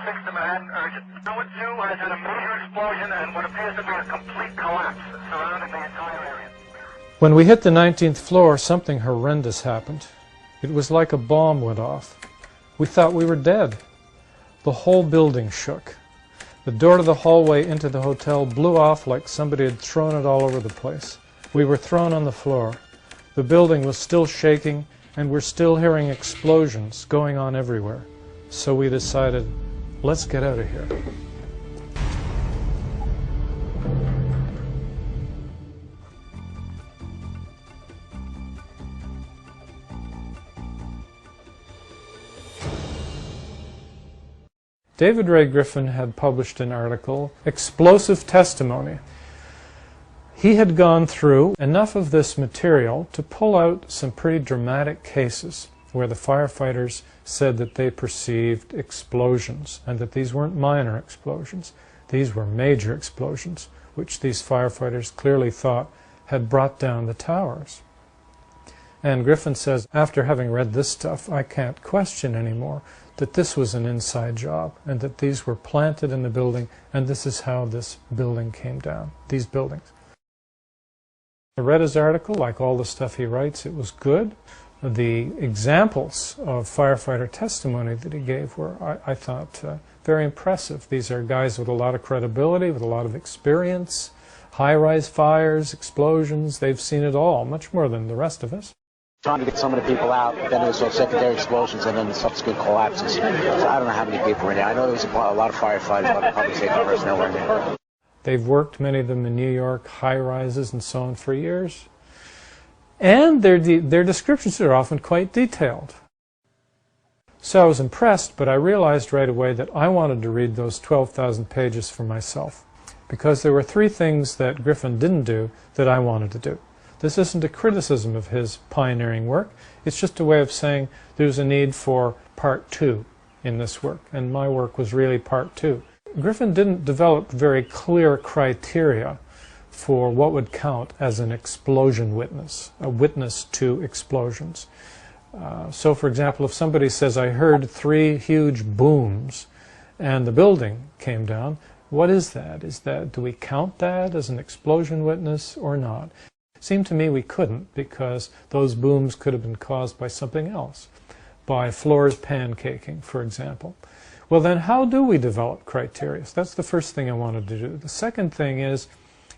6 to Manhattan, urgent. Tower 2 has had a major explosion and what appears to be a complete collapse surrounding the entire area. When we hit the 19th floor, something horrendous happened. It was like a bomb went off. We thought we were dead. The whole building shook. The door to the hallway into the hotel blew off like somebody had thrown it all over the place. We were thrown on the floor. The building was still shaking, and we're still hearing explosions going on everywhere. So we decided, let's get out of here. David Ray Griffin had published an article, Explosive Testimony. He had gone through enough of this material to pull out some pretty dramatic cases where the firefighters said that they perceived explosions, and that these weren't minor explosions. These were major explosions, which these firefighters clearly thought had brought down the towers. And Griffin says, after having read this stuff, I can't question anymore that this was an inside job, and that these were planted in the building, and this is how this building came down, these buildings. I read his article. Like all the stuff he writes, it was good. The examples of firefighter testimony that he gave were, I thought, very impressive. These are guys with a lot of credibility, with a lot of experience, high-rise fires, explosions. They've seen it all, much more than the rest of us. Trying to get some of the people out, then there was secondary explosions and then the subsequent collapses. So I don't know how many people were in there. I know there was a lot of firefighters, but public safety personnel were in there. They've worked, many of them, in New York, high-rises and so on for years. And their descriptions are often quite detailed. So I was impressed, but I realized right away that I wanted to read those 12,000 pages for myself, because there were three things that Griffin didn't do that I wanted to do. This isn't a criticism of his pioneering work. It's just a way of saying there's a need for part two in this work, and my work was really part two. Griffin didn't develop very clear criteria for what would count as an explosion witness, a witness to explosions. So, for example, if somebody says, I heard 3 huge booms and the building came down, what is that? Do we count that as an explosion witness or not? It seemed to me we couldn't, because those booms could have been caused by something else, by floors pancaking, for example. Well, then how do we develop criteria? So that's the first thing I wanted to do. The second thing is,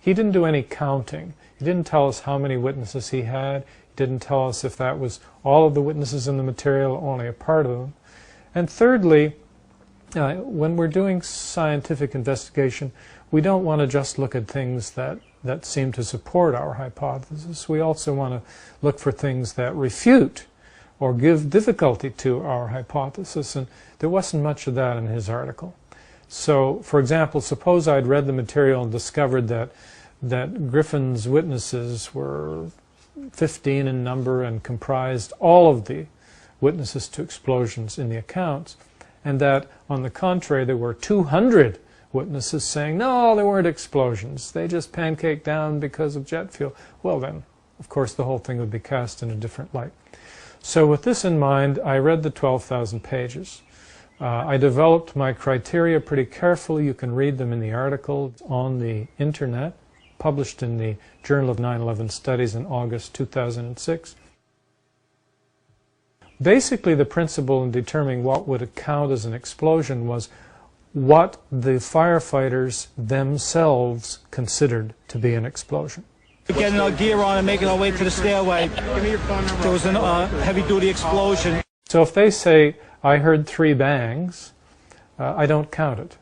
he didn't do any counting. He didn't tell us how many witnesses he had. He didn't tell us if that was all of the witnesses in the material or only a part of them. And thirdly, when we're doing scientific investigation, we don't want to just look at things that seem to support our hypothesis. We also want to look for things that refute or give difficulty to our hypothesis, and there wasn't much of that in his article. So, for example, suppose I'd read the material and discovered that Griffin's witnesses were 15 in number and comprised all of the witnesses to explosions in the accounts, and that, on the contrary, there were 200 witnesses saying, no, there weren't explosions, they just pancaked down because of jet fuel. Well then, of course, the whole thing would be cast in a different light. So with this in mind, I read the 12,000 pages. I developed my criteria pretty carefully. You can read them in the article on the internet, published in the Journal of 9/11 Studies in August 2006. Basically, the principle in determining what would count as an explosion was what the firefighters themselves considered to be an explosion. Getting our gear on and making our way to the stairway, there was a heavy-duty explosion. So if they say, I heard 3 bangs, I don't count it.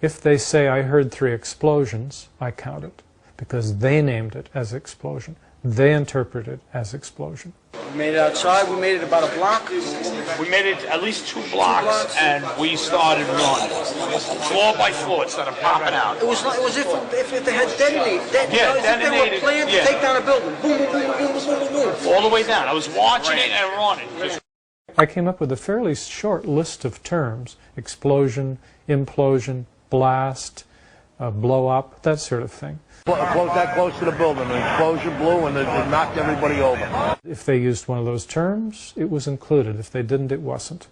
If they say, I heard 3 explosions, I count it, because they named it as explosion. They interpret it as explosion. We made it outside. We made it about a block. We made it at least 2 blocks, and we started running. Floor by floor, it started popping out. It was if they had detonated. Detonated. They were planned to take down a building. Boom, boom, boom, boom, boom, boom, boom. All the way down. I was watching it and running. I came up with a fairly short list of terms: explosion, implosion, blast, blow up, that sort of thing. Close that close to the building, an explosion blew and it knocked everybody over. If they used one of those terms, it was included. If they didn't, it wasn't.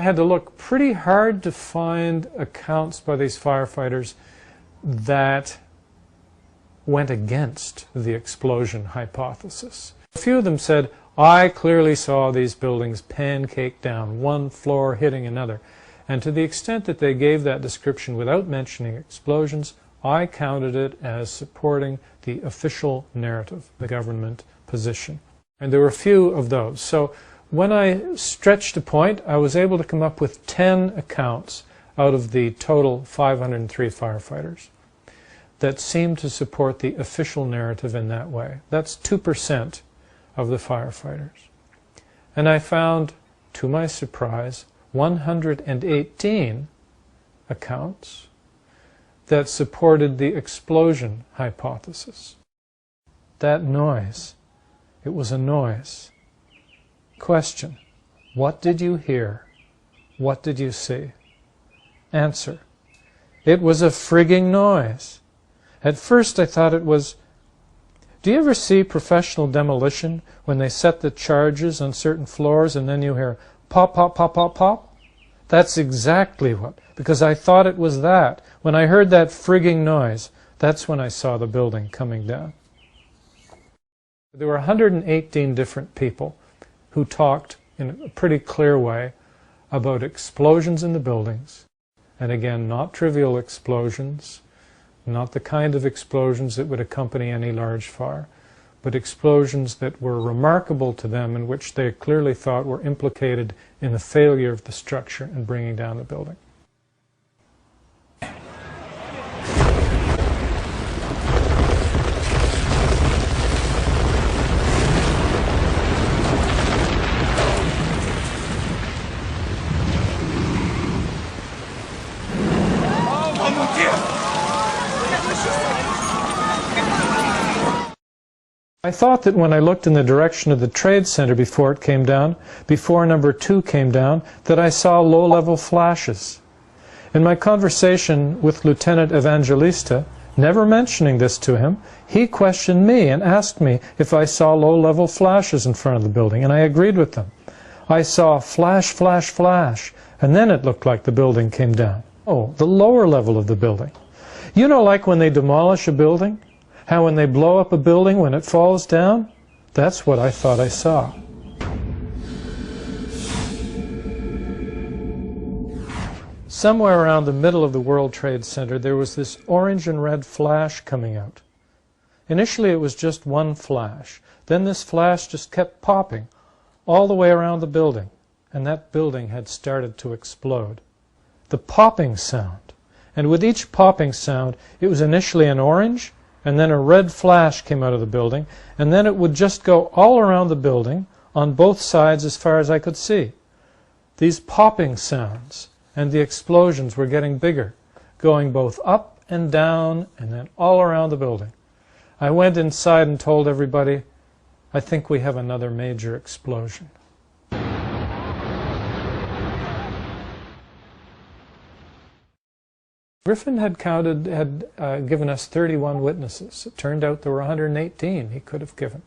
I had to look pretty hard to find accounts by these firefighters that went against the explosion hypothesis. A few of them said, I clearly saw these buildings pancake down, one floor hitting another. And to the extent that they gave that description without mentioning explosions, I counted it as supporting the official narrative, the government position. And there were a few of those. So when I stretched a point, I was able to come up with 10 accounts out of the total 503 firefighters that seemed to support the official narrative in that way. That's 2% of the firefighters. And I found, to my surprise, 118 accounts that supported the explosion hypothesis. That noise, it was a noise. Question, what did you hear? What did you see? Answer, it was a frigging noise. At first I thought it was... Do you ever see professional demolition when they set the charges on certain floors and then you hear pop, pop, pop, pop, pop? That's exactly what, because I thought it was that. When I heard that frigging noise, that's when I saw the building coming down. There were 118 different people who talked in a pretty clear way about explosions in the buildings. And again, not trivial explosions, not the kind of explosions that would accompany any large fire, but explosions that were remarkable to them and which they clearly thought were implicated in the failure of the structure and bringing down the building. I thought that when I looked in the direction of the trade center before it came down, before number 2 came down, that I saw low-level flashes. In my conversation with Lieutenant Evangelista, never mentioning this to him, he questioned me and asked me if I saw low-level flashes in front of the building, and I agreed with them. I saw flash, flash, flash, and then it looked like the building came down. Oh, the lower level of the building. You know, like when they demolish a building? How when they blow up a building, when it falls down? That's what I thought I saw. Somewhere around the middle of the World Trade Center, there was this orange and red flash coming out. Initially, it was just one flash. Then this flash just kept popping all the way around the building, and that building had started to explode. The popping sound. And with each popping sound, it was initially an orange, and then a red flash came out of the building, and then it would just go all around the building on both sides as far as I could see. These popping sounds and the explosions were getting bigger, going both up and down and then all around the building. I went inside and told everybody, I think we have another major explosion. Griffin had given us 31 witnesses. It turned out there were 118 he could have given.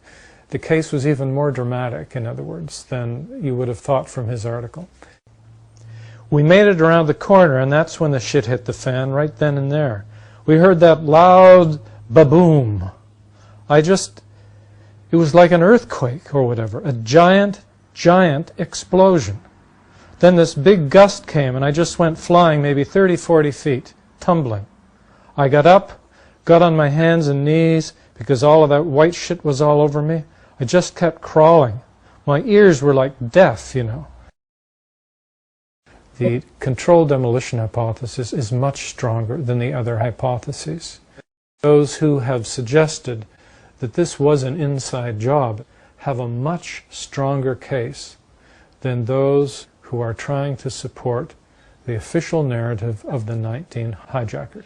The case was even more dramatic, in other words, than you would have thought from his article. We made it around the corner, and that's when the shit hit the fan, right then and there. We heard that loud ba-boom. It was like an earthquake or whatever, a giant, giant explosion. Then this big gust came, and I just went flying maybe 30, 40 feet. Tumbling. I got up, got on my hands and knees because all of that white shit was all over me. I just kept crawling. My ears were like deaf, you know. The controlled demolition hypothesis is much stronger than the other hypotheses. Those who have suggested that this was an inside job have a much stronger case than those who are trying to support the official narrative of the 19 hijackers.